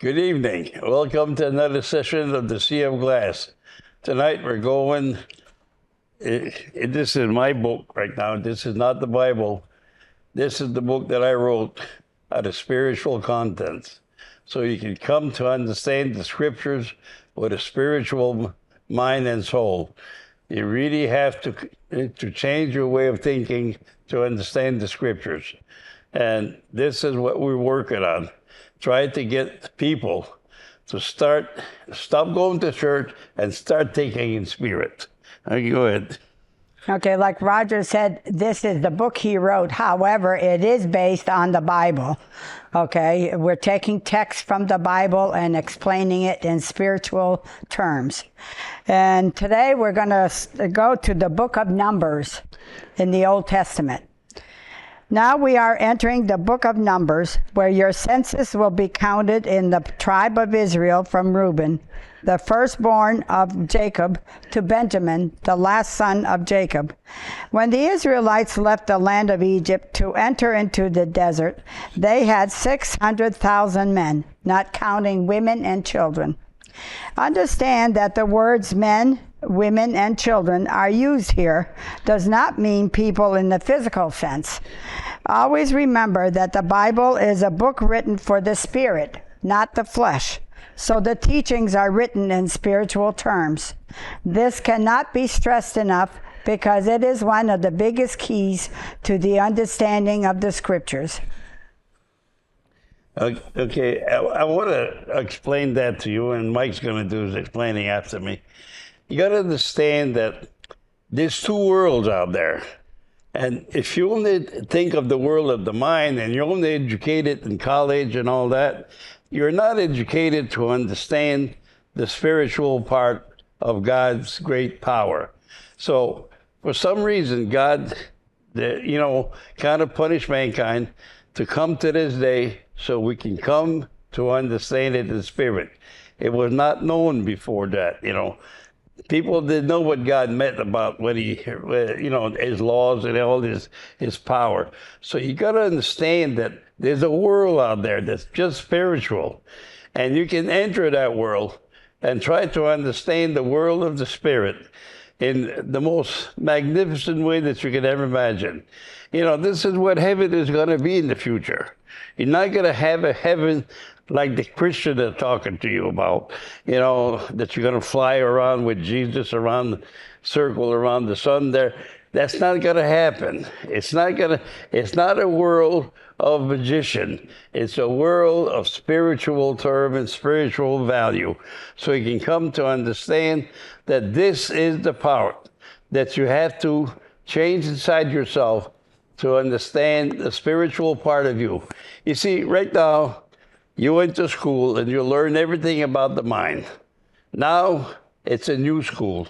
Good evening. Welcome to another session of the Sea of Glass. Tonight we're going, this is my book right now. This is not the Bible. This is the book that I wrote out of spiritual contents. So you can come to understand the scriptures with a spiritual mind and soul. You really have to change your way of thinking to understand the scriptures. And this is what we're working on. Try to get people to stop going to church and start thinking in spirit. Okay, go ahead. Okay, like Roger said, this is the book he wrote. However, it is based on the Bible. Okay, we're taking text from the Bible and explaining it in spiritual terms. And today we're going to go to the book of Numbers in the Old Testament. Now we are entering the book of Numbers, where your census will be counted in the tribe of Israel from Reuben, the firstborn of Jacob, to Benjamin, the last son of Jacob. When the Israelites left the land of Egypt to enter into the desert, they had 600,000 men, not counting women and children. Understand that the words men, women, and children are used here does not mean people in the physical sense. Always remember that the Bible is a book written for the spirit, not the flesh. So the teachings are written in spiritual terms. This cannot be stressed enough because it is one of the biggest keys to the understanding of the scriptures. Okay, I want to explain that to you, and Mike's going to do his explaining after me. You got to understand that there's two worlds out there. And if you only think of the world of the mind and you're only educated in college and all that, you're not educated to understand the spiritual part of God's great power. So for some reason, God, kind of punished mankind to come to this day so we can come to understand it in spirit. It was not known before that, People didn't know what God meant about what his laws and all his power. So you got to understand that there's a world out there that's just spiritual. And you can enter that world and try to understand the world of the spirit in the most magnificent way that you could ever imagine. This is what heaven is going to be in the future. You're not going to have a heaven like the Christian are talking to you about, that you're going to fly around with Jesus around, circle around the sun there. That's not going to happen. It's not a world of magician. It's a world of spiritual term and spiritual value. So you can come to understand that this is the power that you have to change inside yourself to understand the spiritual part of you. You see, right now, you went to school and you learned everything about the mind. Now, it's a new school.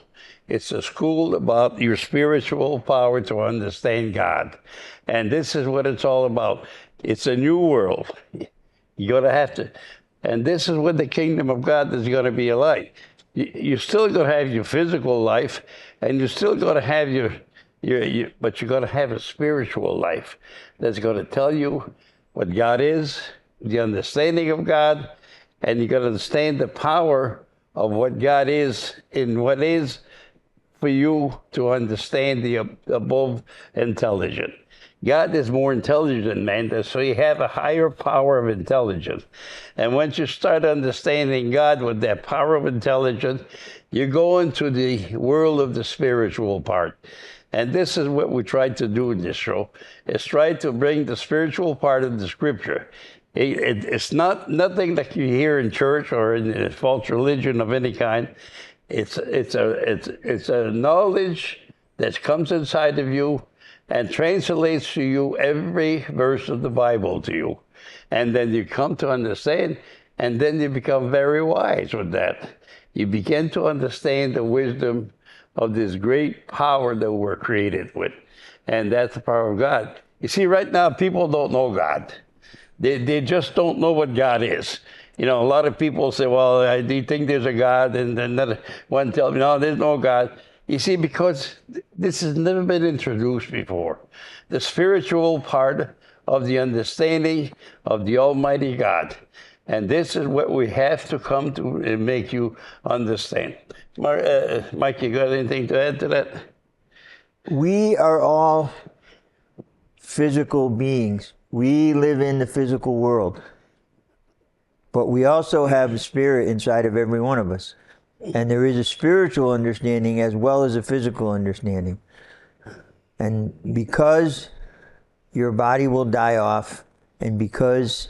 It's a school about your spiritual power to understand God. And this is what it's all about. It's a new world. You're going to have to, and this is what the kingdom of God is going to be like. You're still going to have your physical life, and you're still going to have but you're going to have a spiritual life that's going to tell you what God is, the understanding of God, and you got to understand the power of what God is in what is for you to understand the above intelligent. God is more intelligent than man, so you have a higher power of intelligence. And once you start understanding God with that power of intelligence, you go into the world of the spiritual part. And this is what we tried to do in this show, is try to bring the spiritual part of the scripture. It's not nothing like you hear in church or in a false religion of any kind. It's a knowledge that comes inside of you and translates to you every verse of the Bible to you. And then you come to understand, and then you become very wise with that. You begin to understand the wisdom of this great power that we're created with. And that's the power of God. You see, right now, people don't know God. They just don't know what God is. A lot of people say, well, do you think there's a God? And then another one tells me, no, there's no God. You see, because this has never been introduced before. The spiritual part of the understanding of the Almighty God. And this is what we have to come to and make you understand. Mike, you got anything to add to that? We are all physical beings. We live in the physical world. But we also have a spirit inside of every one of us. And there is a spiritual understanding as well as a physical understanding. And because your body will die off, and because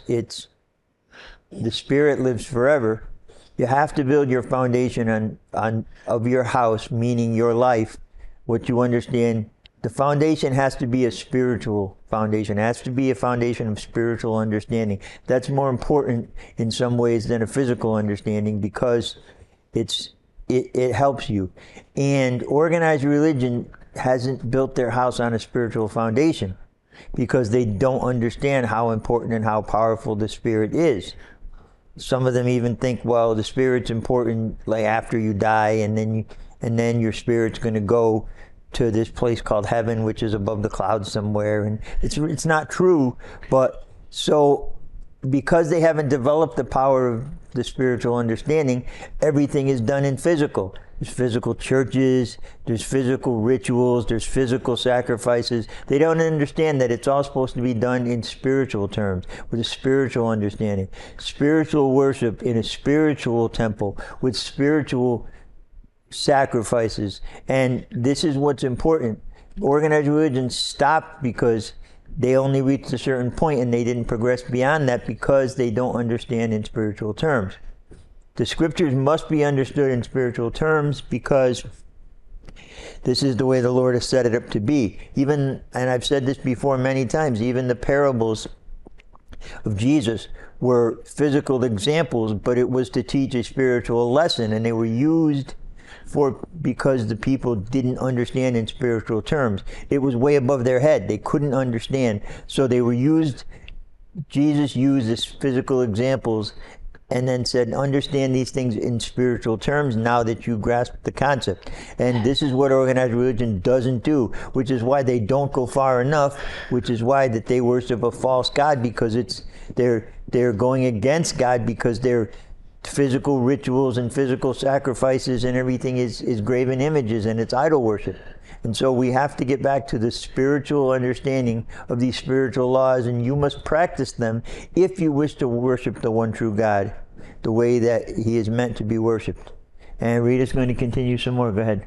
the spirit lives forever, you have to build your foundation of your house, meaning your life, what you understand. The foundation has to be a spiritual foundation. It has to be a foundation of spiritual understanding. That's more important in some ways than a physical understanding, because it helps you. And organized religion hasn't built their house on a spiritual foundation because they don't understand how important and how powerful the spirit is. Some of them even think, well, the spirit's important like after you die, and then your spirit's going to go to this place called heaven, which is above the clouds somewhere. And it's not true. But so because they haven't developed the power of the spiritual understanding, everything is done in physical. There's physical churches, there's physical rituals, there's physical sacrifices. They don't understand that it's all supposed to be done in spiritual terms, with a spiritual understanding. Spiritual worship in a spiritual temple, with spiritual sacrifices. And this is what's important. Organized religion stopped because they only reached a certain point and they didn't progress beyond that because they don't understand in spiritual terms. The scriptures must be understood in spiritual terms because this is the way the Lord has set it up to be. Even, and I've said this before many times, even the parables of Jesus were physical examples, but it was to teach a spiritual lesson, and they were used because the people didn't understand in spiritual terms. It was way above their head. They couldn't understand. So they were used, Jesus used as physical examples and then said, understand these things in spiritual terms now that you grasp the concept. And this is what organized religion doesn't do, which is why they don't go far enough, which is why that they worship a false god, because they're going against God, because their physical rituals and physical sacrifices and everything is graven images, and it's idol worship. And so we have to get back to the spiritual understanding of these spiritual laws, and you must practice them if you wish to worship the one true God the way that he is meant to be worshipped. And Rita's going to continue some more. Go ahead.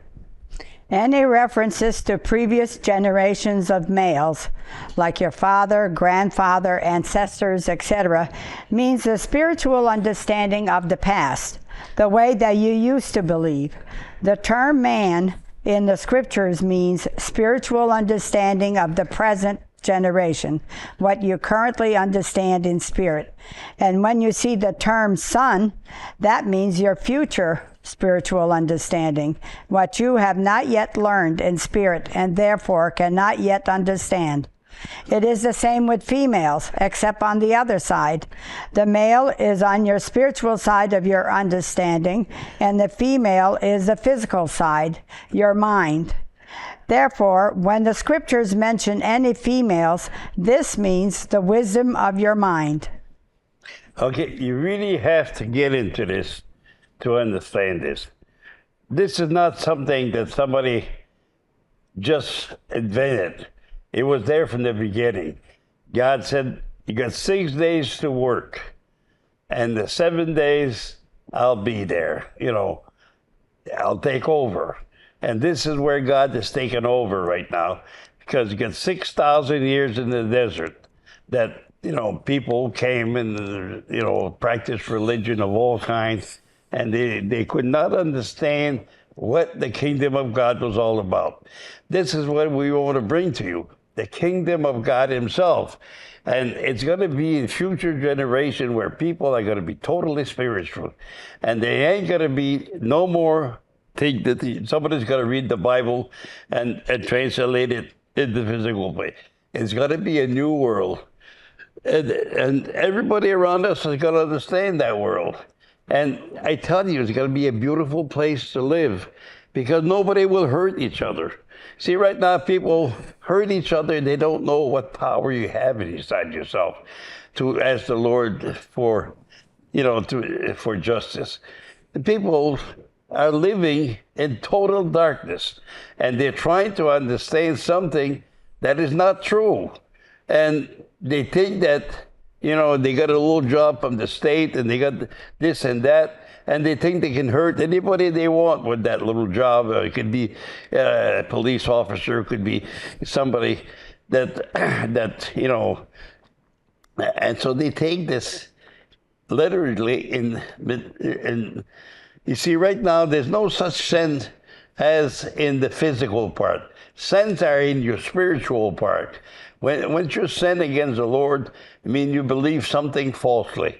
Any references to previous generations of males, like your father, grandfather, ancestors, etc., means a spiritual understanding of the past, the way that you used to believe. The term man in the scriptures means spiritual understanding of the present generation, what you currently understand in spirit. And when you see the term son, that means your future spiritual understanding, what you have not yet learned in spirit and therefore cannot yet understand. It is the same with females, except on the other side. The male is on your spiritual side of your understanding, and the female is the physical side, your mind. Therefore, when the scriptures mention any females, this means the wisdom of your mind. Okay, you really have to get into this to understand this. This is not something that somebody just invented. It was there from the beginning. God said, you got 6 days to work, and the 7 days I'll be there. I'll take over. And this is where God is taking over right now, because you got 6,000 years in the desert that, people came and, practiced religion of all kinds, and they could not understand what the kingdom of God was all about. This is what we want to bring to you, the kingdom of God himself. And it's going to be in future generation where people are going to be totally spiritual. And they ain't going to be no more think that somebody's going to read the Bible and translate it in the physical way. It's going to be a new world. And everybody around us is going to understand that world. And I tell you, it's going to be a beautiful place to live because nobody will hurt each other. See, right now, people hurt each other. They don't know what power you have inside yourself to ask the Lord for for justice. The people are living in total darkness, and they're trying to understand something that is not true. And they think that, they got a little job from the state and they got this and that, and they think they can hurt anybody they want with that little job. It could be a police officer, it could be somebody that and so they take this literally in you see, right now there's no such sin as in the physical part. Sins are in your spiritual part. When you sin against the Lord, you believe something falsely,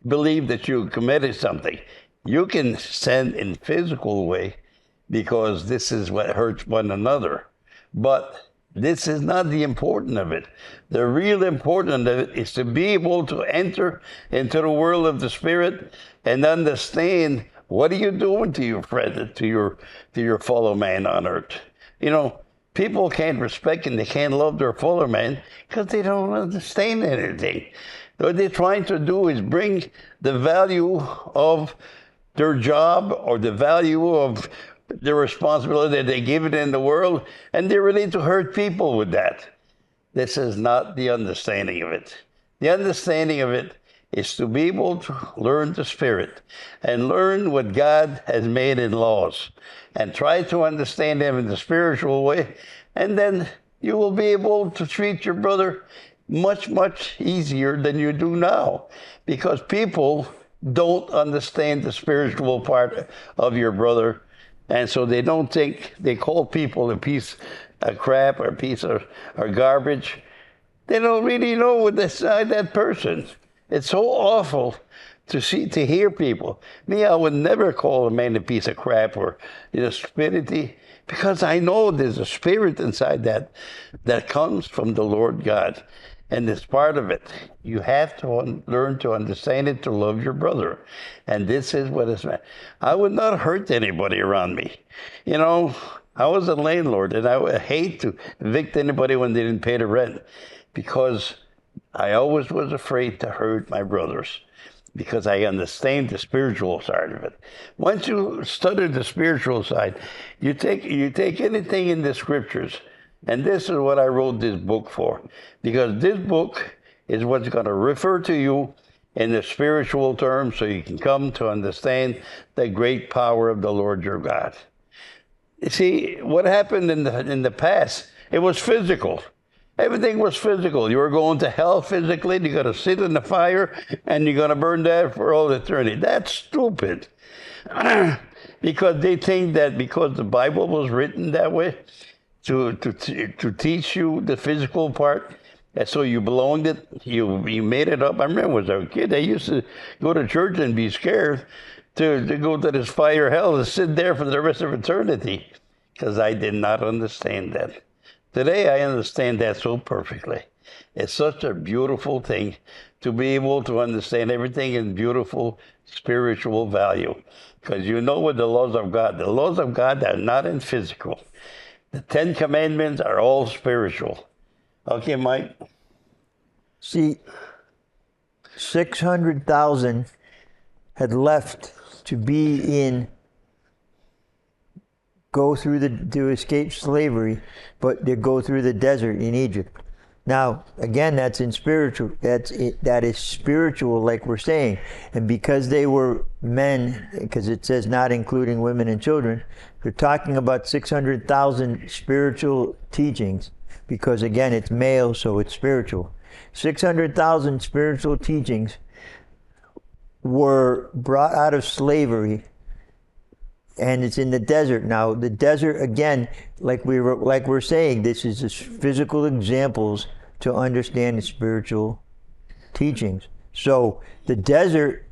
believe that you committed something. You can sin in physical way because this is what hurts one another. But this is not the important of it. The real important of it is to be able to enter into the world of the Spirit and understand what are you doing to your friend, to your fellow man on earth. People can't respect and they can't love their fellow man because they don't understand anything. What they're trying to do is bring the value of their job or the value of the responsibility that they give it in the world, and they're ready to hurt people with that. This is not the understanding of it. The understanding of it is to be able to learn the Spirit and learn what God has made in laws and try to understand them in the spiritual way, and then you will be able to treat your brother much, much easier than you do now, because people don't understand the spiritual part of your brother, and so they don't think, they call people a piece of crap or a piece of or garbage. They don't really know what's inside that person. It's so awful to hear people. I would never call a man a piece of crap or stupidity, because I know there's a spirit inside that comes from the Lord God. And it's part of it. You have to learn to understand it, to love your brother. And this is what it's meant. I would not hurt anybody around me. I was a landlord, and I would hate to evict anybody when they didn't pay the rent, because I always was afraid to hurt my brothers, because I understand the spiritual side of it. Once you study the spiritual side, you take anything in the scriptures. And this is what I wrote this book for, because this book is what's going to refer to you in the spiritual terms, so you can come to understand the great power of the Lord your God. You see, what happened in the past, it was physical. Everything was physical. You were going to hell physically, you're going to sit in the fire, and you're going to burn there for all eternity. That's stupid. Because they think that because the Bible was written that way, to teach you the physical part, and so you belonged it, you made it up. I remember as a kid, I used to go to church and be scared to go to this fire hell and sit there for the rest of eternity, because I did not understand that. Today I understand that so perfectly. It's such a beautiful thing to be able to understand everything in beautiful spiritual value, because you know what the laws of God are not in physical. The 10 Commandments are all spiritual. Okay, Mike? See, 600,000 had left to go through to escape slavery, but they go through the desert in Egypt. Now, again, that's in spiritual. That is spiritual, like we're saying. And because they were men, because it says not including women and children, they're talking about 600,000 spiritual teachings. Because again, it's male, so it's spiritual. 600,000 spiritual teachings were brought out of slavery, and it's in the desert. Now, the desert, again, like we're saying, this is just physical examples to understand the spiritual teachings. So the desert,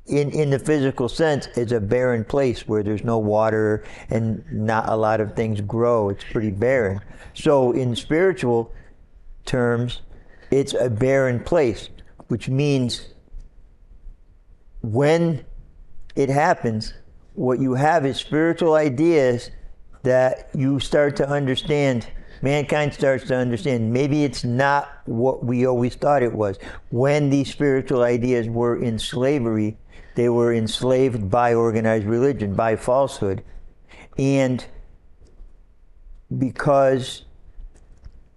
in the physical sense, is a barren place where there's no water and not a lot of things grow. It's pretty barren. So in spiritual terms, it's a barren place, which means when it happens, what you have is spiritual ideas that you start to understand mankind starts to understand maybe it's not what we always thought it was. When these spiritual ideas were in slavery, they were enslaved by organized religion, by falsehood. And because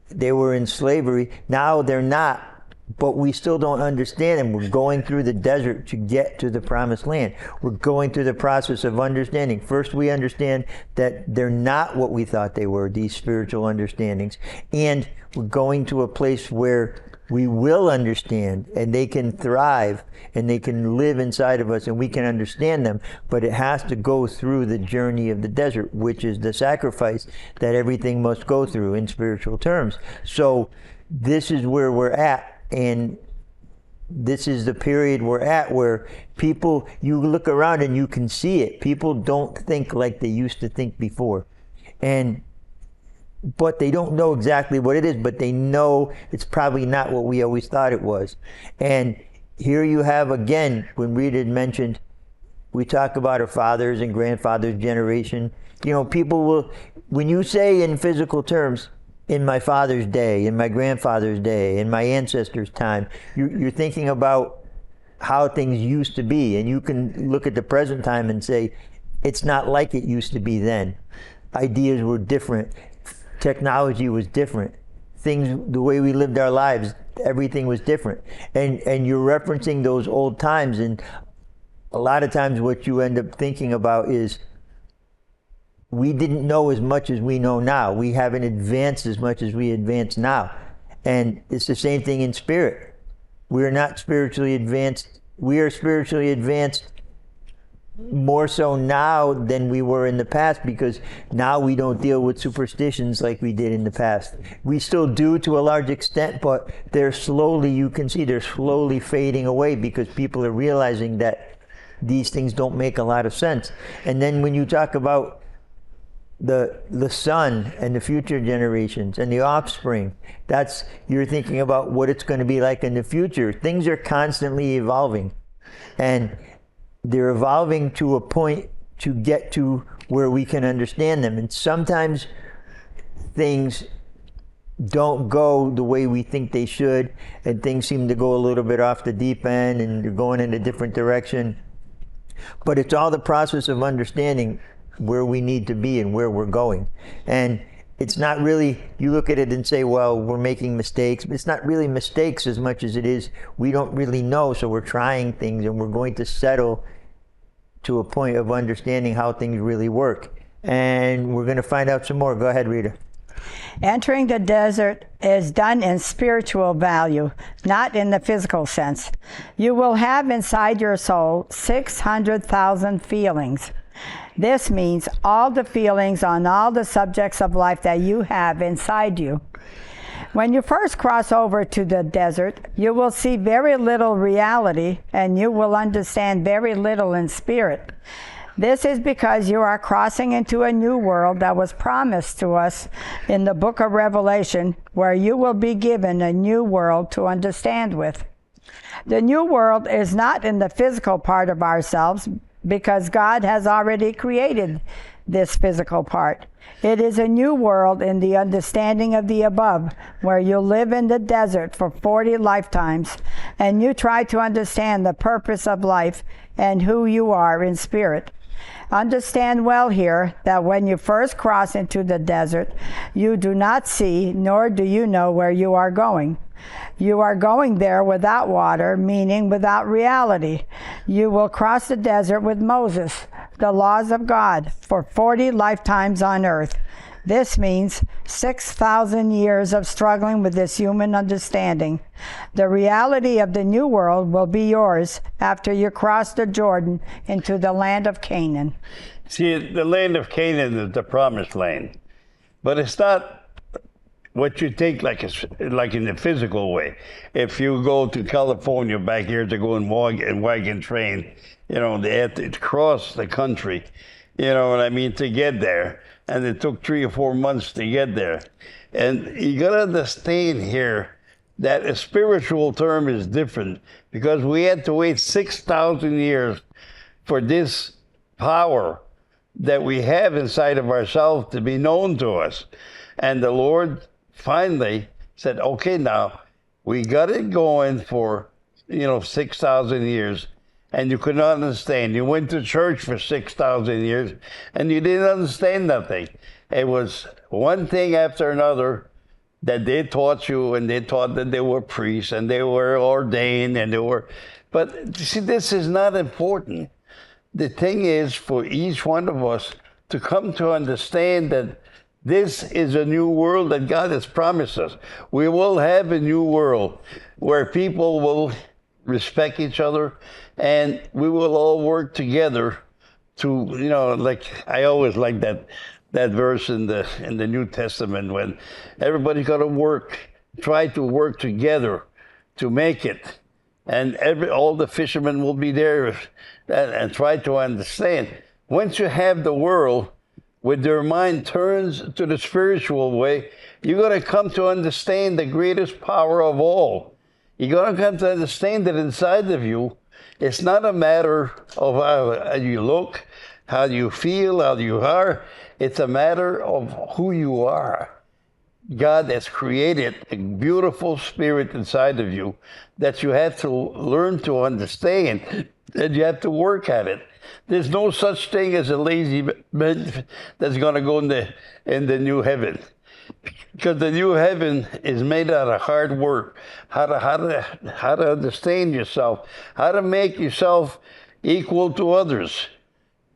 they were in slavery, now they're not. But we still don't understand them. We're going through the desert to get to the promised land. We're going through the process of understanding. First, we understand that they're not what we thought they were, these spiritual understandings. And we're going to a place where we will understand, and they can thrive, and they can live inside of us, and we can understand them. But it has to go through the journey of the desert, which is the sacrifice that everything must go through in spiritual terms. So this is where we're at. And this is the period we're at where people, you look around and you can see it. People don't think like they used to think before. But they don't know exactly what it is, but they know it's probably not what we always thought it was. And here you have, again, when Rita had mentioned, we talk about our fathers and grandfathers' generation. You know, people will, when you say in physical terms, in my father's day, in my grandfather's day, in my ancestors' time, you're thinking about how things used to be. And you can look at the present time and say, it's not like it used to be then. Ideas were different. Technology was different. Things, the way we lived our lives, everything was different. And you're referencing those old times, and a lot of times what you end up thinking about is, we didn't know as much as we know now. We haven't advanced as much as we advance now. And it's the same thing in spirit. We're not spiritually advanced. We are spiritually advanced more so now than we were in the past, because now we don't deal with superstitions like we did in the past. We still do to a large extent, but they're slowly, you can see they're slowly fading away, because people are realizing that these things don't make a lot of sense. And then when you talk about the son and the future generations and the offspring, that's, you're thinking about what it's going to be like in the future. Things are constantly evolving, and they're evolving to a point to get to where we can understand them. And sometimes things don't go the way we think they should, and things seem to go a little bit off the deep end, and they're going in a different direction. But it's all the process of understanding where we need to be and where we're going. And it's not really, you look at it and say, well, we're making mistakes. It's not really mistakes as much as it is, we don't really know, so we're trying things, and we're going to settle to a point of understanding how things really work. And we're going to find out some more. Go ahead, Rita. Entering the desert is done in spiritual value, not in the physical sense. You will have inside your soul 600,000 feelings. This means all the feelings on all the subjects of life that you have inside you. When you first cross over to the desert, you will see very little reality, and you will understand very little in spirit. This is because you are crossing into a new world that was promised to us in the book of Revelation, where you will be given a new world to understand with. The new world is not in the physical part of ourselves, because God has already created this physical part. It is a new world in the understanding of the above, where you live in the desert for 40 lifetimes, and you try to understand the purpose of life and who you are in spirit. Understand well here that when you first cross into the desert, you do not see, nor do you know where you are going. You are going there without water, meaning without reality. You will cross the desert with Moses, the laws of God, for 40 lifetimes on earth. This means 6,000 years of struggling with this human understanding. The reality of the new world will be yours after you cross the Jordan into the land of Canaan. See, the land of Canaan is the promised land, but it's not what you think like in the physical way. If you go to California back years ago in wagon train, you know, they had to cross the country, you know what I mean, to get there. And it took 3 or 4 months to get there. And you got to understand here that a spiritual term is different, because we had to wait 6,000 years for this power that we have inside of ourselves to be known to us. And the Lord finally said, okay, now we got it going for, 6,000 years. And you could not understand. You went to church for 6,000 years and you didn't understand nothing. It was one thing after another that they taught you, and they taught that they were priests and they were ordained and they were. But see, this is not important. The thing is for each one of us to come to understand that this is a new world that God has promised us. We will have a new world where people will respect each other, and we will all work together to, like I always like that verse in the New Testament when everybody's got to try to work together to make it, and all the fishermen will be there and try to understand. Once you have the world with their mind turns to the spiritual way, you're going to come to understand the greatest power of all. You're going to come to understand that inside of you, it's not a matter of how you look, how you feel, how you are. It's a matter of who you are. God has created a beautiful spirit inside of you that you have to learn to understand, and you have to work at it. There's no such thing as a lazy man that's going to go in the new heaven. Because the new heaven is made out of hard work, how to understand yourself, how to make yourself equal to others.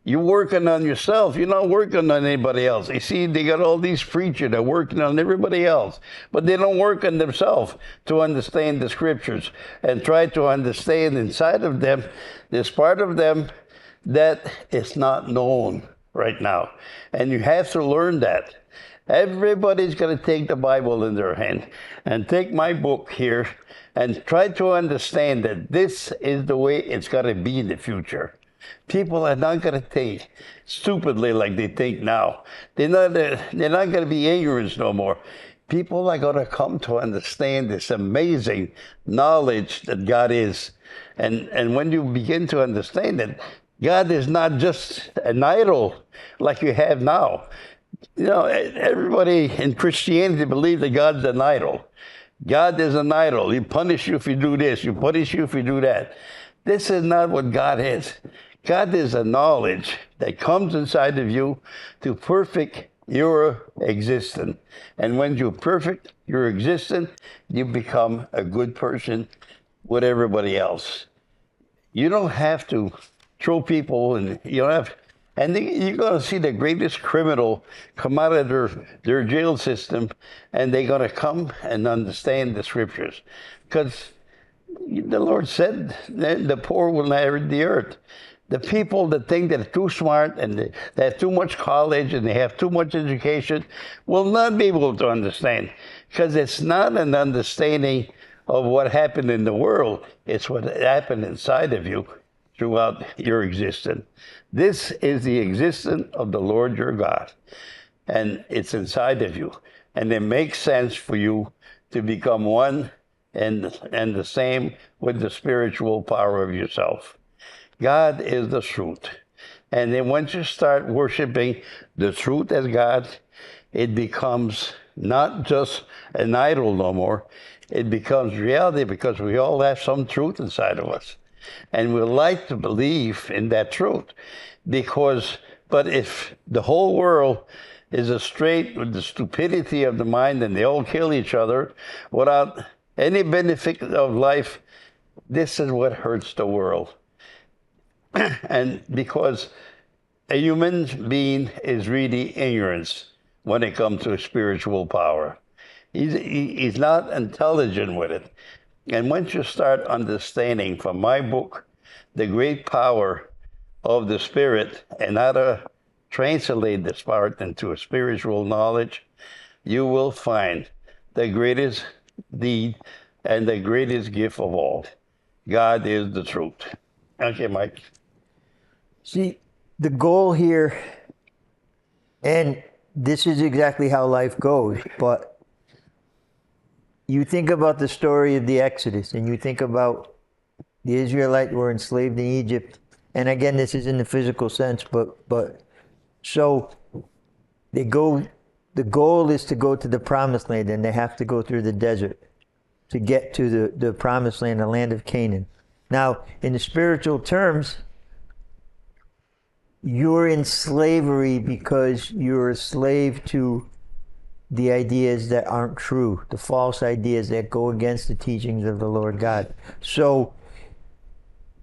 You're working on yourself. You're not working on anybody else. You see, they got all these preachers that are working on everybody else, but they don't work on themselves to understand the scriptures and try to understand inside of them. There's part of them that is not known right now, and you have to learn that. Everybody's going to take the Bible in their hand and take my book here and try to understand that this is the way it's going to be in the future. People are not going to think stupidly like they think now. They're not going to be ignorant no more. People are going to come to understand this amazing knowledge that God is. And when you begin to understand it, God is not just an idol like you have now. Everybody in Christianity believes that God's an idol. God is an idol. He punish you if you do this. He punish you if you do that. This is not what God is. God is a knowledge that comes inside of you to perfect your existence. And when you perfect your existence, you become a good person with everybody else. You don't have to throw people, and you don't have. And you're going to see the greatest criminal come out of their jail system, and they're going to come and understand the scriptures. Because the Lord said that the poor will inherit the earth. The people that think they're too smart and they have too much college and they have too much education will not be able to understand. Because it's not an understanding of what happened in the world. It's what happened inside of you throughout your existence. This is the existence of the Lord your God, and it's inside of you. And it makes sense for you to become one and the same with the spiritual power of yourself. God is the truth. And then once you start worshiping the truth as God, it becomes not just an idol no more. It becomes reality because we all have some truth inside of us. And we like to believe in that truth but if the whole world is straight with the stupidity of the mind and they all kill each other without any benefit of life, this is what hurts the world. And because a human being is really ignorance when it comes to spiritual power. He's not intelligent with it. And once you start understanding from my book the great power of the Spirit and how to translate this part into a spiritual knowledge, you will find the greatest deed and the greatest gift of all. God is the truth. Okay, Mike. See, the goal here, and this is exactly how life goes, but you think about the story of the Exodus, and you think about the Israelites were enslaved in Egypt. And again, this is in the physical sense, but so they go the goal is to go to the promised land, and they have to go through the desert to get to the promised land, the land of Canaan. Now, in the spiritual terms, you're in slavery because you're a slave to the ideas that aren't true, the false ideas that go against the teachings of the Lord God. So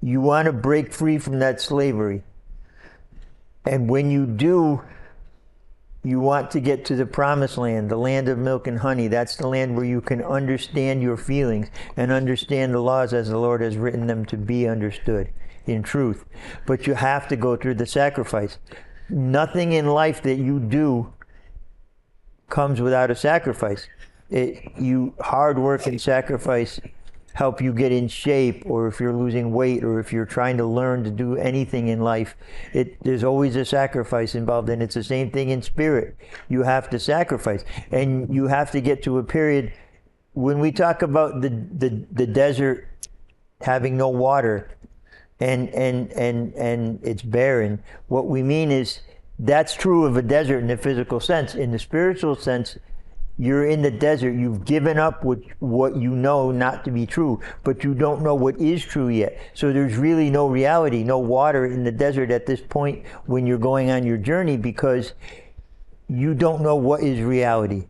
you want to break free from that slavery. And when you do, you want to get to the promised land, the land of milk and honey. That's the land where you can understand your feelings and understand the laws as the Lord has written them to be understood in truth. But you have to go through the sacrifice. Nothing in life that you do comes without a sacrifice. Hard work and sacrifice help you get in shape, or if you're losing weight, or if you're trying to learn to do anything in life, there's always a sacrifice involved, and it's the same thing in spirit. You have to sacrifice, and you have to get to a period. When we talk about the desert having no water and it's barren, what we mean is that's true of a desert in the physical sense. In the spiritual sense, you're in the desert. You've given up what you know not to be true, but you don't know what is true yet. So there's really no reality, no water in the desert at this point when you're going on your journey, because you don't know what is reality.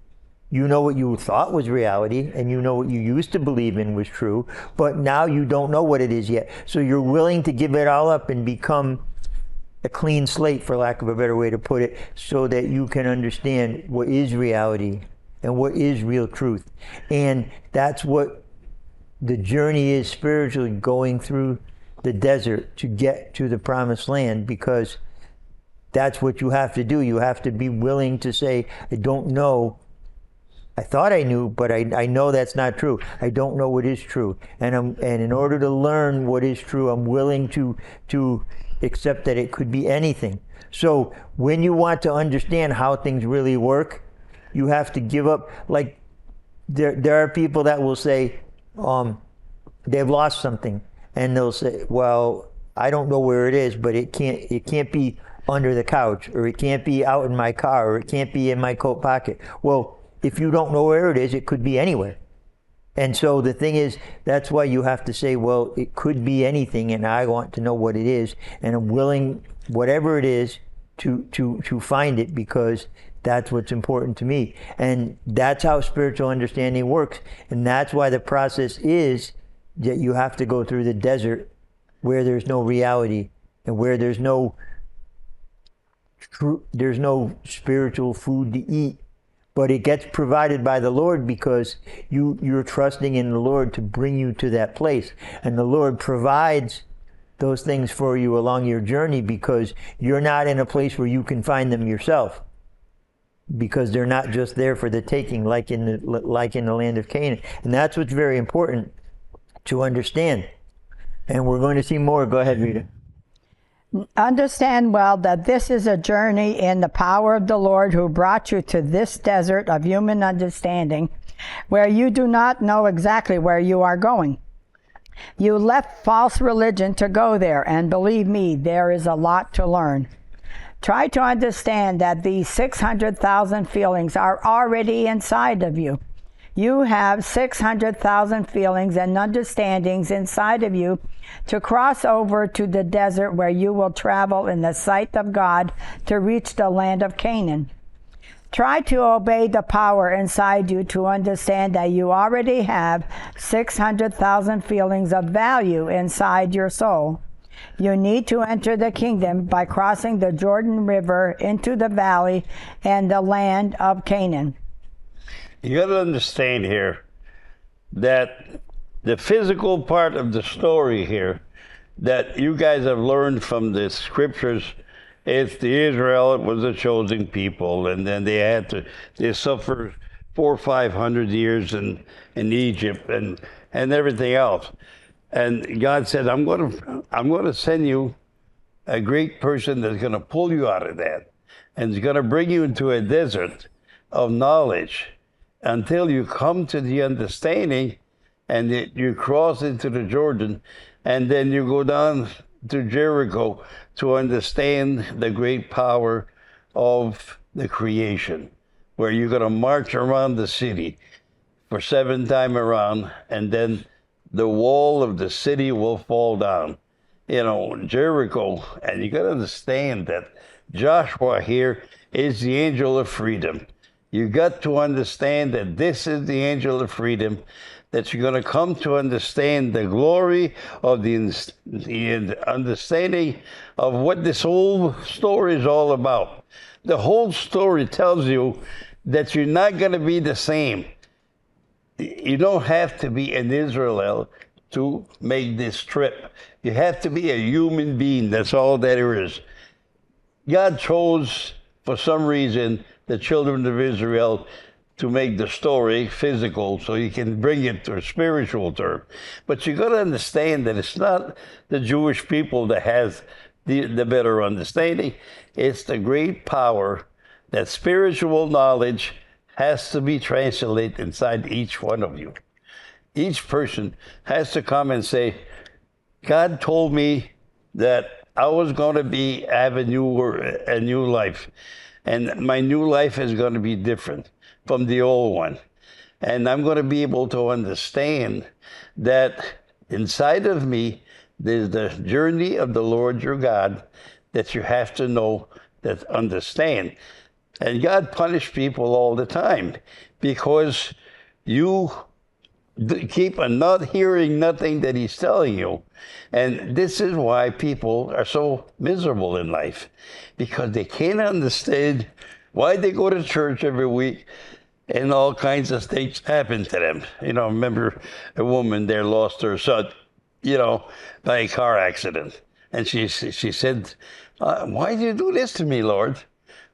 You know what you thought was reality, and you know what you used to believe in was true, but now you don't know what it is yet. So you're willing to give it all up and become a clean slate, for lack of a better way to put it, so that you can understand what is reality and what is real truth. And that's what the journey is spiritually, going through the desert to get to the promised land, because that's what you have to do. You have to be willing to say, I don't know. I thought I knew, but I know that's not true. I don't know what is true. And in order to learn what is true, I'm willing to accept that it could be anything. So when you want to understand how things really work, you have to give up. Like there are people that will say they've lost something, and they'll say, well, I don't know where it is, but it can't be under the couch, or it can't be out in my car, or it can't be in my coat pocket. Well, if you don't know where it is, it could be anywhere. And so the thing is, that's why you have to say, well, it could be anything, and I want to know what it is, and I'm willing, whatever it is, to find it, because that's what's important to me. And that's how spiritual understanding works. And that's why the process is that you have to go through the desert where there's no reality, and where there's no spiritual food to eat. But it gets provided by the Lord, because you're trusting in the Lord to bring you to that place. And the Lord provides those things for you along your journey, because you're not in a place where you can find them yourself, because they're not just there for the taking, like in the land of Canaan. And that's what's very important to understand. And we're going to see more. Go ahead, Rita. Understand well that this is a journey in the power of the Lord, who brought you to this desert of human understanding, where you do not know exactly where you are going. You left false religion to go there, and believe me, there is a lot to learn. Try to understand that these 600,000 feelings are already inside of you. You have 600,000 feelings and understandings inside of you to cross over to the desert, where you will travel in the sight of God to reach the land of Canaan. Try to obey the power inside you to understand that you already have 600,000 feelings of value inside your soul. You need to enter the kingdom by crossing the Jordan River into the valley and the land of Canaan. You got to understand here that the physical part of the story here that you guys have learned from the scriptures, it's the Israel was a chosen people, and then they suffered 400 or 500 years in Egypt and everything else. And God said, I'm going to send you a great person that's going to pull you out of that, and is going to bring you into a desert of knowledge until you come to the understanding, and you cross into the Jordan, and then you go down to Jericho to understand the great power of the creation, where you're going to march around the city for 7 times around, and then the wall of the city will fall down. You know, Jericho, and you got to understand that Joshua here is the angel of freedom. You got to understand that this is the angel of freedom, that you're going to come to understand the glory of the understanding of what this whole story is all about. The whole story tells you that you're not going to be the same. You don't have to be an Israel to make this trip. You have to be a human being. That's all that there is. God chose, for some reason, the children of Israel to make the story physical so you can bring it to a spiritual term. But you got to understand that it's not the Jewish people that has the better understanding. It's the great power that spiritual knowledge has to be translated inside each one of you. Each person has to come and say, God told me that I was going to have a new life. And my new life is going to be different from the old one. And I'm going to be able to understand that inside of me, there's the journey of the Lord your God that you have to know, that understand. And God punished people all the time because you keep on not hearing nothing that he's telling you. And this is why people are so miserable in life, because they can't understand why they go to church every week and all kinds of things happen to them. You know, remember a woman there lost her son, you know, by a car accident. And she said, why do you do this to me, Lord?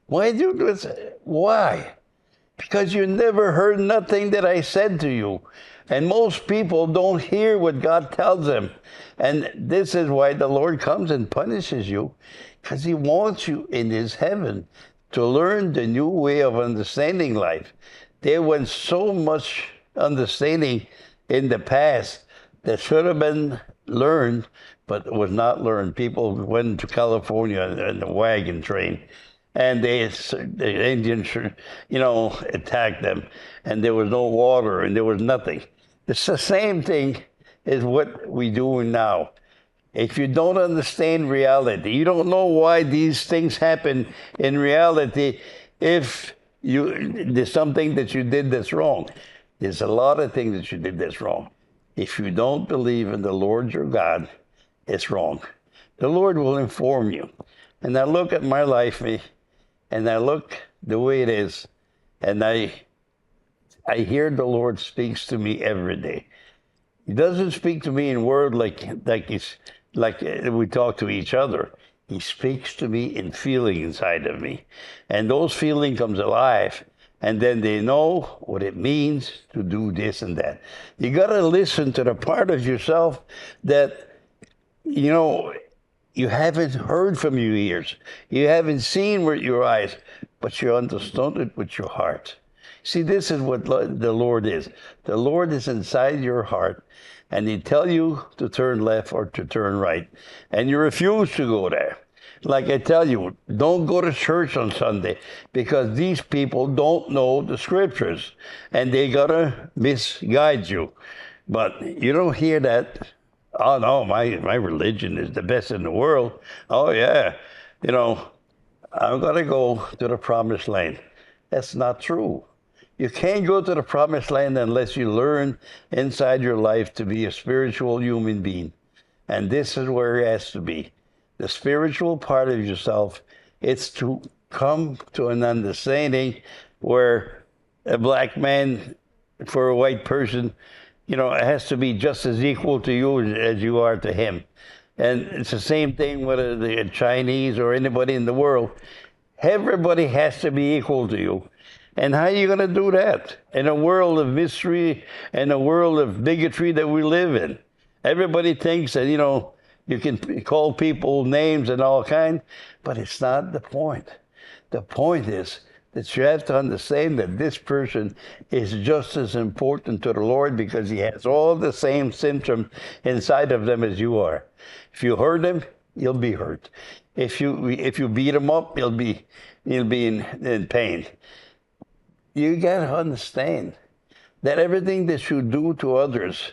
Why do you do this? Why? Because you never heard nothing that I said to you. And most people don't hear what God tells them. And this is why the Lord comes and punishes you, because he wants you in his heaven to learn the new way of understanding life. There was so much understanding in the past that should have been learned, but was not learned. People went to California in the wagon train, and the Indians, you know, attacked them, and there was no water, and there was nothing. It's the same thing as what we're doing now. If you don't understand reality, you don't know why these things happen in reality. If there's something that you did that's wrong, there's a lot of things that you did that's wrong. If you don't believe in the Lord your God, it's wrong. The Lord will inform you. And I look at my life, and I look the way it is, and I hear the Lord speaks to me every day. He doesn't speak to me in word like we talk to each other. He speaks to me in feeling inside of me. And those feelings comes alive. And then they know what it means to do this and that. You got to listen to the part of yourself that, you know, you haven't heard from your ears. You haven't seen with your eyes, but you understood it with your heart. See, this is what the Lord is. The Lord is inside your heart, and he tell you to turn left or to turn right, and you refuse to go there. Like I tell you, don't go to church on Sunday, because these people don't know the scriptures, and they gotta misguide you. But you don't hear that. Oh no, my religion is the best in the world. Oh yeah, you know, I'm gonna go to the promised land. That's not true. You can't go to the promised land unless you learn inside your life to be a spiritual human being. And this is where it has to be. The spiritual part of yourself, it's to come to an understanding where a black man for a white person, you know, it has to be just as equal to you as you are to him. And it's the same thing with the Chinese or anybody in the world. Everybody has to be equal to you. And how are you going to do that in a world of mystery and a world of bigotry that we live in? Everybody thinks that, you know, you can call people names and all kinds, but it's not the point. The point is that you have to understand that this person is just as important to the Lord, because he has all the same symptoms inside of them as you are. If you hurt him, he'll be hurt. If you beat him up, he'll be in pain. you got to understand that everything that you do to others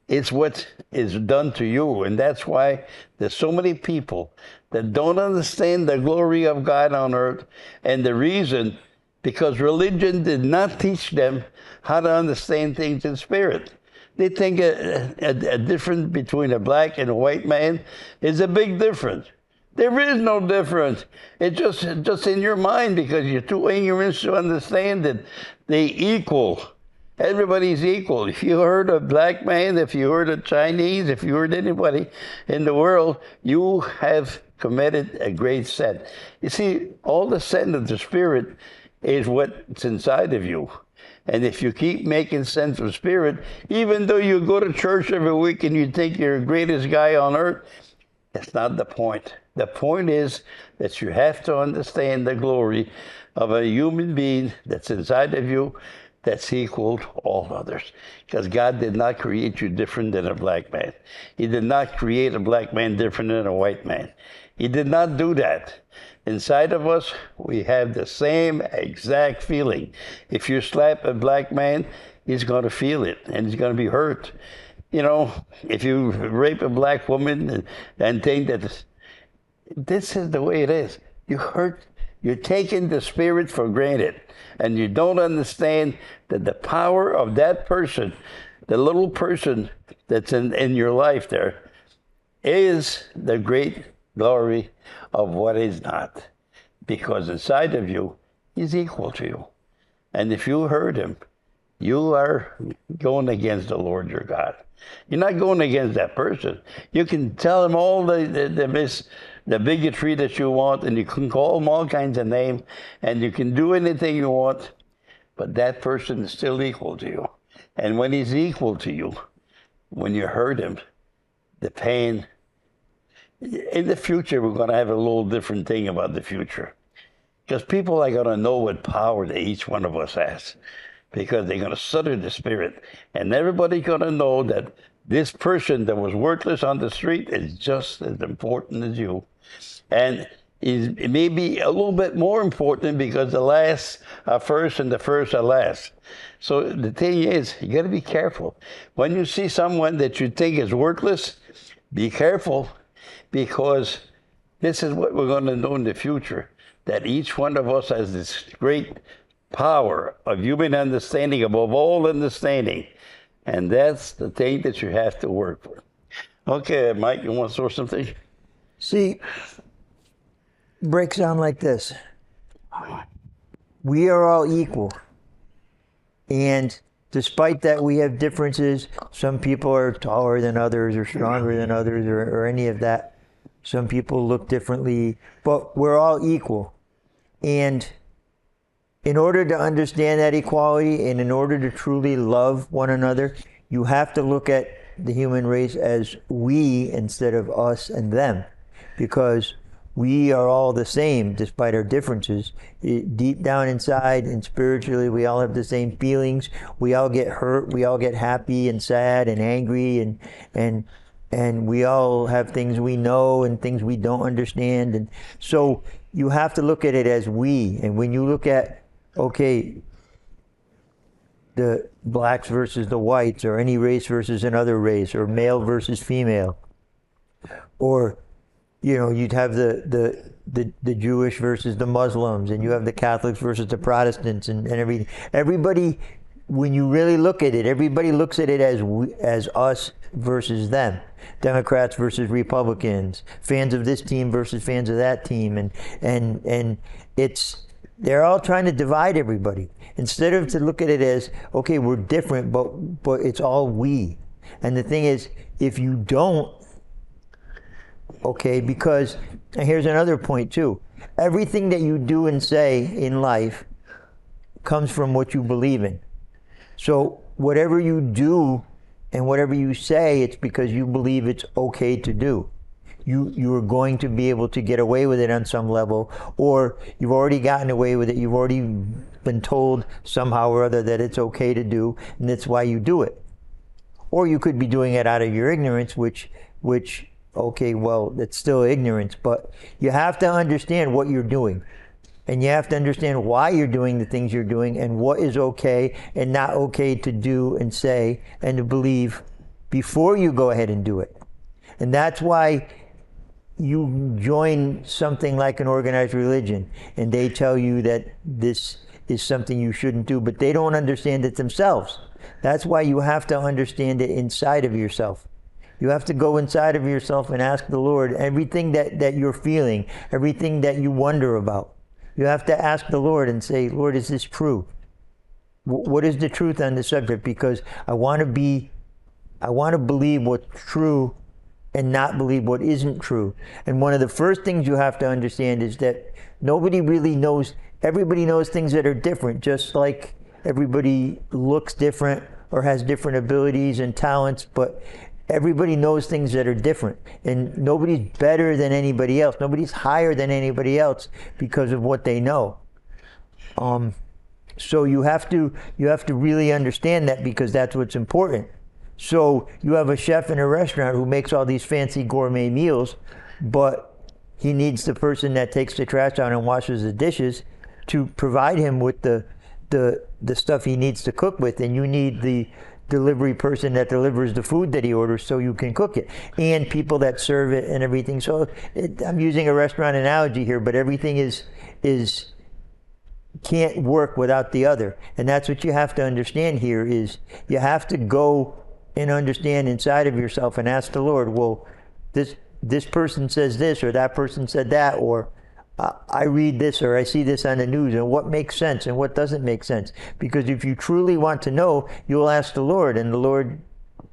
is what is done to you. And that's why there's so many people that don't understand the glory of God on earth. And the reason, because religion did not teach them how to understand things in spirit. They think a difference between a black and a white man is a big difference. There is no difference. It's just in your mind because you're too ignorant to understand that they equal. Everybody's equal. If you hurt a black man, if you hurt a Chinese, if you hurt anybody in the world, you have committed a great sin. You see, all the sin of the Spirit is what's inside of you. And if you keep making sense of spirit, even though you go to church every week and you think you're the greatest guy on earth, that's not the point. The point is that you have to understand the glory of a human being that's inside of you that's equal to all others. Because God did not create you different than a black man. He did not create a black man different than a white man. He did not do that. Inside of us, we have the same exact feeling. If you slap a black man, he's going to feel it, and he's going to be hurt. You know, if you rape a black woman and think that this is the way it is, you're taking the spirit for granted, and you don't understand that the power of that person, the little person that's in your life there, is the great glory of what is not. Because inside of you, he's equal to you. And if you hurt him, you are going against the Lord your God. You're not going against that person. You can tell him all the bigotry that you want, and you can call him all kinds of names, and you can do anything you want, but that person is still equal to you. And when he's equal to you, when you hurt him, the pain. In the future, we're going to have a little different thing about the future. Because people are going to know what power that each one of us has. Because they're going to study the Spirit. And everybody's going to know that this person that was worthless on the street is just as important as you. And it may be a little bit more important because the last are first and the first are last. So the thing is, you got to be careful. When you see someone that you think is worthless, be careful. Because this is what we're going to know in the future, that each one of us has this great power of human understanding above all understanding. And that's the thing that you have to work for. Okay, Mike, you want to say something? See, breaks down like this. We are all equal. And despite that, we have differences. Some people are taller than others or stronger than others or any of that. Some people look differently, but we're all equal. And in order to understand that equality and in order to truly love one another, you have to look at the human race as we instead of us and them. Because we are all the same despite our differences. Deep down inside and spiritually, we all have the same feelings. We all get hurt. We all get happy and sad and angry and we all have things we know and things we don't understand. And so you have to look at it as we. And when you look at, okay, the blacks versus the whites, or any race versus another race, or male versus female, or, you know, you'd have the Jewish versus the Muslims, and you have the Catholics versus the Protestants, and everything. Everybody, when you really look at it, everybody looks at it as us versus them. Democrats versus Republicans, fans of this team versus fans of that team, and they're all trying to divide everybody instead of to look at it as, okay, we're different, but it's all we. And the thing is, if you don't, okay, because, and here's another point too, everything that you do and say in life comes from what you believe in. So whatever you do and whatever you say, it's because you believe it's okay to do. You are going to be able to get away with it on some level, or you've already gotten away with it. You've already been told somehow or other that it's okay to do, and that's why you do it. Or you could be doing it out of your ignorance, which okay, well, it's still ignorance, but you have to understand what you're doing. And you have to understand why you're doing the things you're doing and what is okay and not okay to do and say and to believe before you go ahead and do it. And that's why you join something like an organized religion and they tell you that this is something you shouldn't do, but they don't understand it themselves. That's why you have to understand it inside of yourself. You have to go inside of yourself and ask the Lord everything that you're feeling, everything that you wonder about. You have to ask the Lord and say, Lord, is this true? What is the truth on this subject? Because I want to believe what's true and not believe what isn't true. And one of the first things you have to understand is that nobody really knows, everybody knows things that are different, just like everybody looks different or has different abilities and talents, but everybody knows things that are different. And nobody's better than anybody else. Nobody's higher than anybody else because of what they know. So you have to really understand that, because that's what's important. So you have a chef in a restaurant who makes all these fancy gourmet meals, but he needs the person that takes the trash out and washes the dishes to provide him with the stuff he needs to cook with, and you need the delivery person that delivers the food that he orders so you can cook it, and people that serve it and everything. So I'm using a restaurant analogy here, but everything is can't work without the other. And that's what you have to understand here, is you have to go and understand inside of yourself and ask the Lord, well, this person says this, or that person said that, or I read this or I see this on the news, and what makes sense and what doesn't make sense. Because if you truly want to know, you'll ask the Lord, and the Lord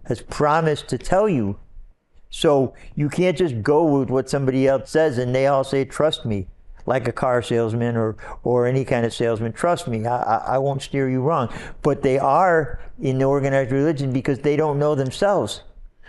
has promised to tell you. So you can't just go with what somebody else says and they all say, trust me, like a car salesman or any kind of salesman. Trust me, I won't steer you wrong. But they are in the organized religion because they don't know themselves.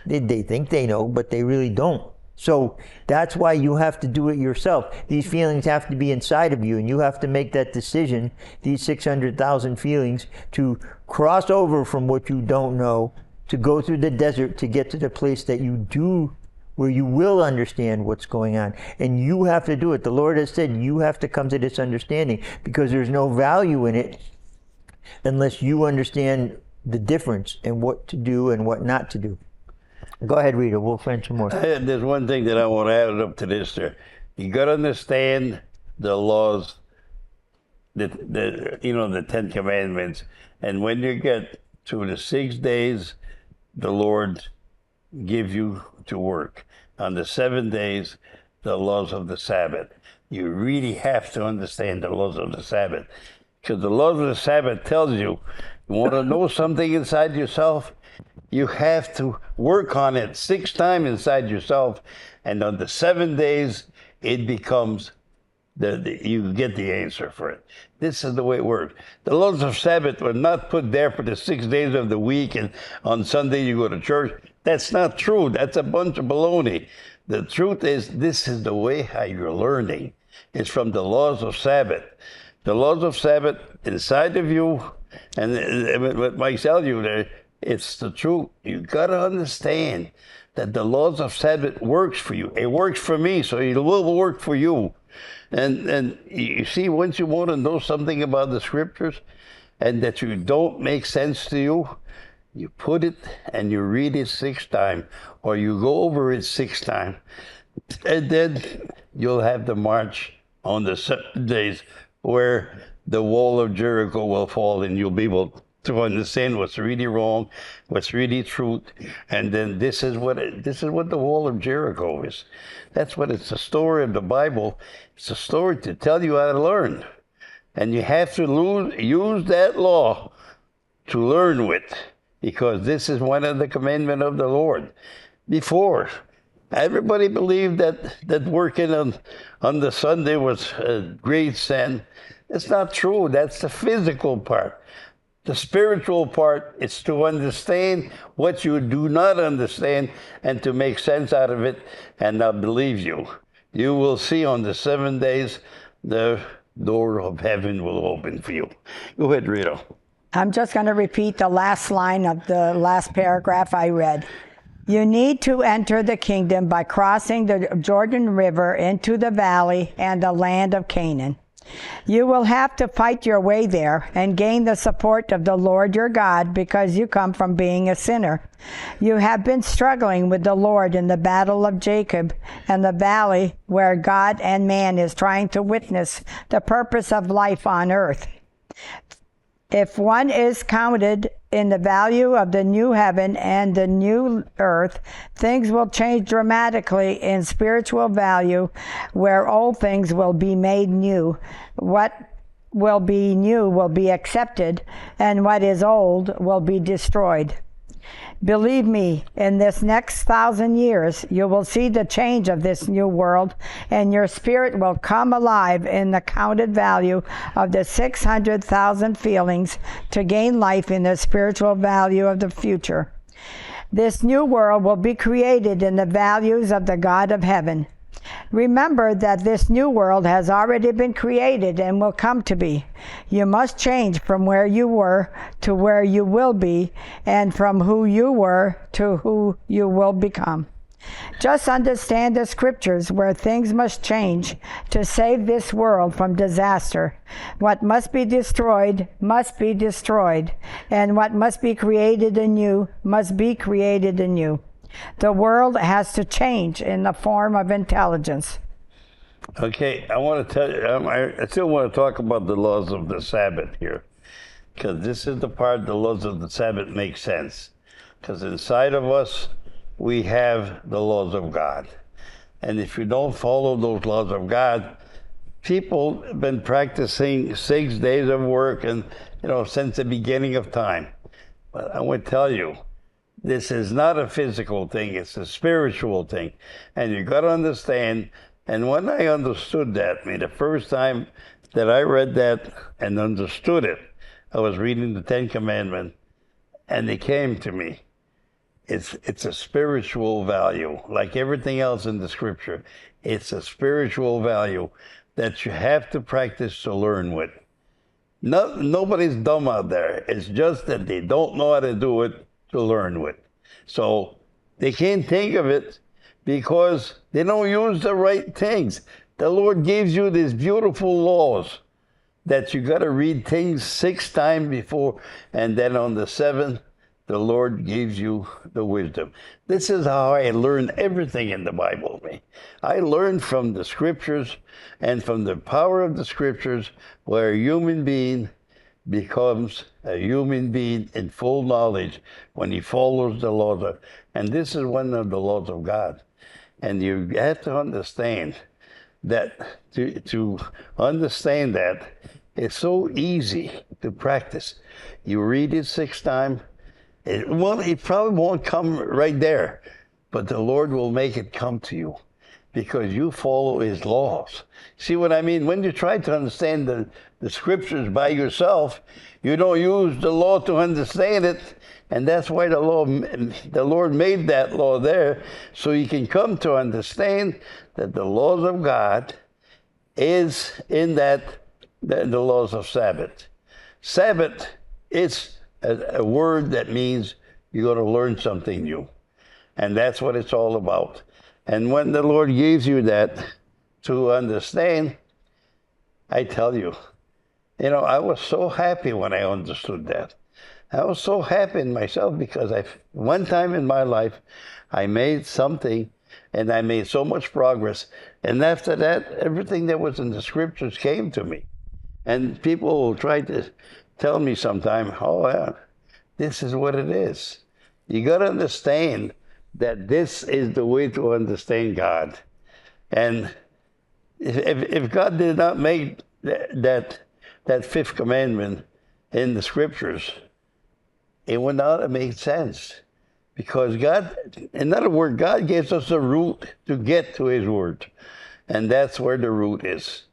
They think they know, but they really don't. So that's why you have to do it yourself. These feelings have to be inside of you, and you have to make that decision, these 600,000 feelings, to cross over from what you don't know, to go through the desert to get to the place that you do, where you will understand what's going on. And you have to do it. The Lord has said you have to come to this understanding, because there's no value in it unless you understand the difference in what to do and what not to do. Go ahead, Rita. We'll find some more. There's one thing that I want to add up to this there. You got to understand the laws, the 10 Commandments. And when you get to the 6 days, the Lord give you to work. On the 7 days, the laws of the Sabbath. You really have to understand the laws of the Sabbath, because the laws of the Sabbath tells you want to know something inside yourself, you have to work on it 6 times inside yourself, and on the 7 days, it becomes you get the answer for it. This is the way it works. The laws of Sabbath were not put there for the 6 days of the week, and on Sunday you go to church. That's not true. That's a bunch of baloney. The truth is, this is the way how you're learning. It's from the laws of Sabbath. The laws of Sabbath inside of you, and what Mike tells you there, it's the truth. You got to understand that the laws of Sabbath works for you. It works for me, so it will work for you. And you see, once you want to know something about the scriptures and that you don't make sense to you, you put it and you read it 6 times, or you go over it 6 times, and then you'll have the march on the 7 days where the wall of Jericho will fall, and you'll be able to understand what's really wrong, what's really truth. And then this is what the wall of Jericho is. That's what it's a story of the Bible. It's a story to tell you how to learn. And you have to use that law to learn with, because this is one of the commandments of the Lord. Before, everybody believed that working on the Sunday was a great sin. It's not true. That's the physical part. The spiritual part is to understand what you do not understand and to make sense out of it. And I believe you. You will see on the 7 days the door of heaven will open for you. Go ahead, Rita. I'm just going to repeat the last line of the last paragraph I read. You need to enter the kingdom by crossing the Jordan River into the valley and the land of Canaan. You will have to fight your way there and gain the support of the Lord your God because you come from being a sinner. You have been struggling with the Lord in the battle of Jacob and the valley where God and man is trying to witness the purpose of life on earth. If one is counted in the value of the new heaven and the new earth, things will change dramatically in spiritual value, where old things will be made new. What will be new will be accepted, and what is old will be destroyed. Believe me, in this next 1,000 years, you will see the change of this new world, and your spirit will come alive in the counted value of the 600,000 feelings to gain life in the spiritual value of the future. This new world will be created in the values of the God of heaven. Remember that this new world has already been created and will come to be. You must change from where you were to where you will be, and from who you were to who you will become. Just understand the scriptures where things must change to save this world from disaster. What must be destroyed, and what must be created anew must be created anew. The world has to change in the form of intelligence. Okay, I want to tell you, I still want to talk about the laws of the Sabbath here, because this is the part the laws of the Sabbath make sense. Because inside of us, we have the laws of God. And if you don't follow those laws of God, people have been practicing 6 days of work and, since the beginning of time. But I want to tell you, this is not a physical thing, it's a spiritual thing. And you got to understand, and when I understood that, the first time that I read that and understood it, I was reading the Ten Commandments, and it came to me. It's a spiritual value, like everything else in the scripture. It's a spiritual value that you have to practice to learn with. Nobody's dumb out there. It's just that they don't know how to do it to learn with. So they can't think of it because they don't use the right things. The Lord gives you these beautiful laws that you got to read things 6 times before, and then on the 7th, the Lord gives you the wisdom. This is how I learned everything in the Bible. I learned from the scriptures and from the power of the scriptures, where a human being becomes a human being in full knowledge when he follows the laws of, and this is one of the laws of God. And you have to understand that to understand that it's so easy to practice. You read it 6 times. It probably won't come right there, but the Lord will make it come to you because you follow his laws. See what I mean? When you try to understand the scriptures by yourself, you don't use the law to understand it, and that's why the Lord made that law there, so you can come to understand that the laws of God is in the laws of Sabbath. Sabbath is a word that means you're going to learn something new, and that's what it's all about. And when the Lord gives you that to understand, I tell you, I was so happy when I understood that. I was so happy in myself because one time in my life, I made something and I made so much progress. And after that, everything that was in the scriptures came to me. And people will try to tell me sometime, oh, yeah, this is what it is. You got to understand that this is the way to understand God. And if God did not make that 5th commandment in the scriptures, it would not have made sense. Because God, in other words, God gives us a route to get to his word. And that's where the route is.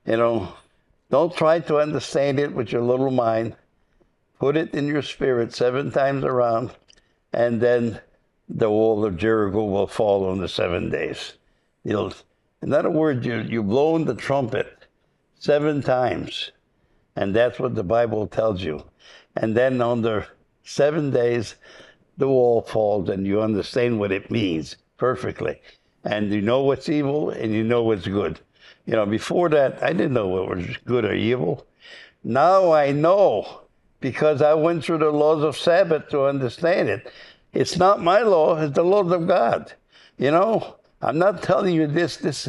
Don't try to understand it with your little mind. Put it in your spirit 7 times around, and then the wall of Jericho will fall on the 7 days. In other words, you blow the trumpet 7 times, and that's what the Bible tells you. And then on the 7 days, the wall falls, and you understand what it means perfectly. And you know what's evil, and you know what's good. You know, before that, I didn't know what was good or evil. Now I know because I went through the laws of Sabbath to understand it. It's not my law, it's the laws of God. You know, I'm not telling you this.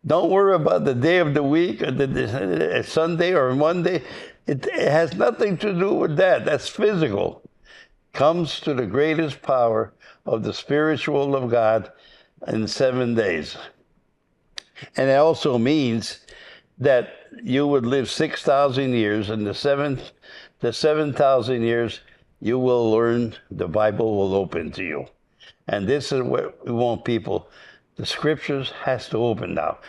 Don't worry about the day of the week or the Sunday or Monday. It has nothing to do with that. That's physical. Comes to the greatest power of the spiritual of God in 7 days. And it also means that you would live 6,000 years, and the 7,000 years you will learn, the Bible will open to you. And this is what we want people. The scriptures has to open now.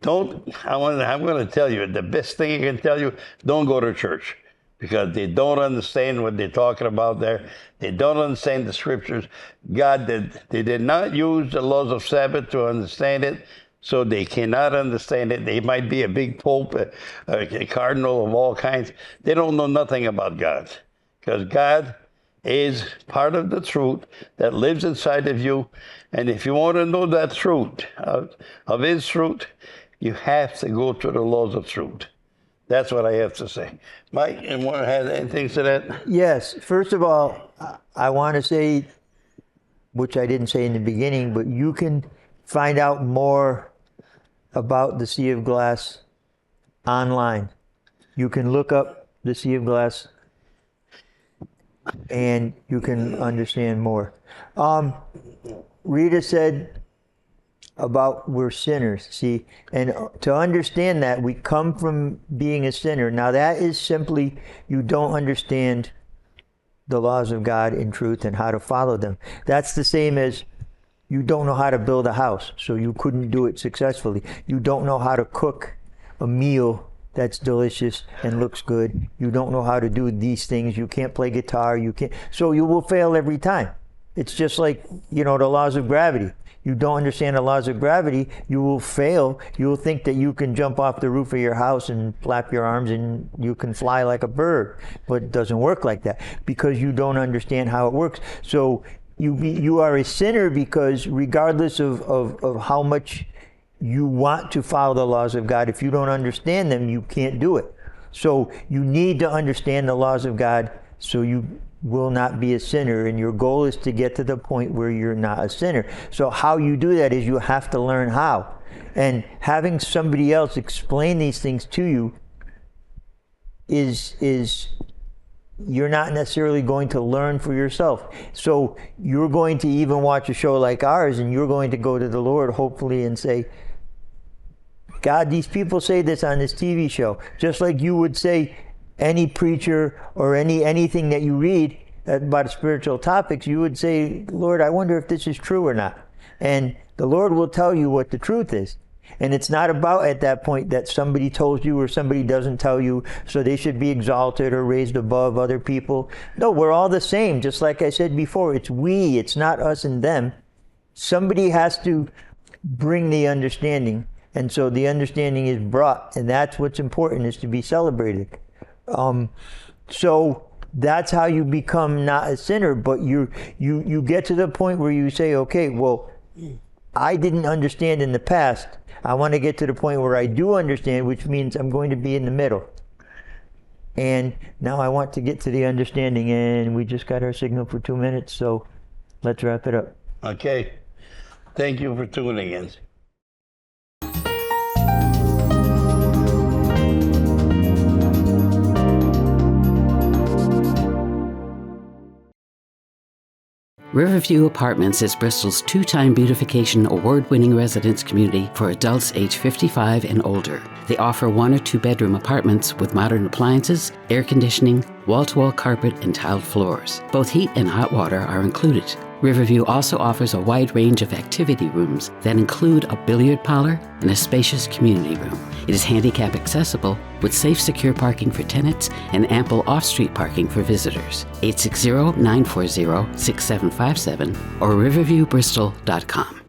I'm going to tell you, the best thing I can tell you, don't go to church. Because they don't understand what they're talking about there. They don't understand the scriptures. They did not use the laws of Sabbath to understand it, so they cannot understand it. They might be a big pope, a cardinal of all kinds. They don't know nothing about God. Because God is part of the truth that lives inside of you. And if you want to know that truth, of His truth, you have to go to the laws of truth. That's what I have to say. Mike, you want to add anything to that? Yes. First of all, I want to say, which I didn't say in the beginning, but you can find out more about the Sea of Glass online. You can look up the Sea of Glass and you can understand more. Rita said about we're sinners, see, and to understand that we come from being a sinner. Now that is simply you don't understand the laws of God in truth and how to follow them. That's the same as you don't know how to build a house, so you couldn't do it successfully. You don't know how to cook a meal that's delicious and looks good. You don't know how to do these things. You can't play guitar. You can't. So you will fail every time. It's just like, you know, the laws of gravity. You don't understand the laws of gravity, you will fail. You will think that you can jump off the roof of your house and flap your arms and you can fly like a bird. But it doesn't work like that because you don't understand how it works. So you are a sinner because regardless of how much you want to follow the laws of God, if you don't understand them, you can't do it. So you need to understand the laws of God so you will not be a sinner, and your goal is to get to the point where you're not a sinner. So how you do that is you have to learn how. And having somebody else explain these things to you is you're not necessarily going to learn for yourself. So you're going to even watch a show like ours and you're going to go to the Lord hopefully and say, God, these people say this on this TV show. Just like you would say any preacher or anything that you read about spiritual topics, you would say, Lord, I wonder if this is true or not. And the Lord will tell you what the truth is. And it's not about at that point that somebody told you or somebody doesn't tell you, so they should be exalted or raised above other people. No, we're all the same. Just like I said before, it's we, it's not us and them. Somebody has to bring the understanding. And so the understanding is brought, and that's what's important, is to be celebrated. So that's how you become not a sinner, but you get to the point where you say, okay, well, I didn't understand in the past. I want to get to the point where I do understand, which means I'm going to be in the middle. And now I want to get to the understanding, and we just got our signal for 2 minutes, so let's wrap it up. Okay. Thank you for tuning in. Riverview Apartments is Bristol's two-time beautification award-winning residence community for adults age 55 and older. They offer 1 or 2 bedroom apartments with modern appliances, air conditioning, wall-to-wall carpet, and tiled floors. Both heat and hot water are included. Riverview also offers a wide range of activity rooms that include a billiard parlor and a spacious community room. It is handicap accessible with safe, secure parking for tenants and ample off-street parking for visitors. 860-940-6757 or riverviewbristol.com.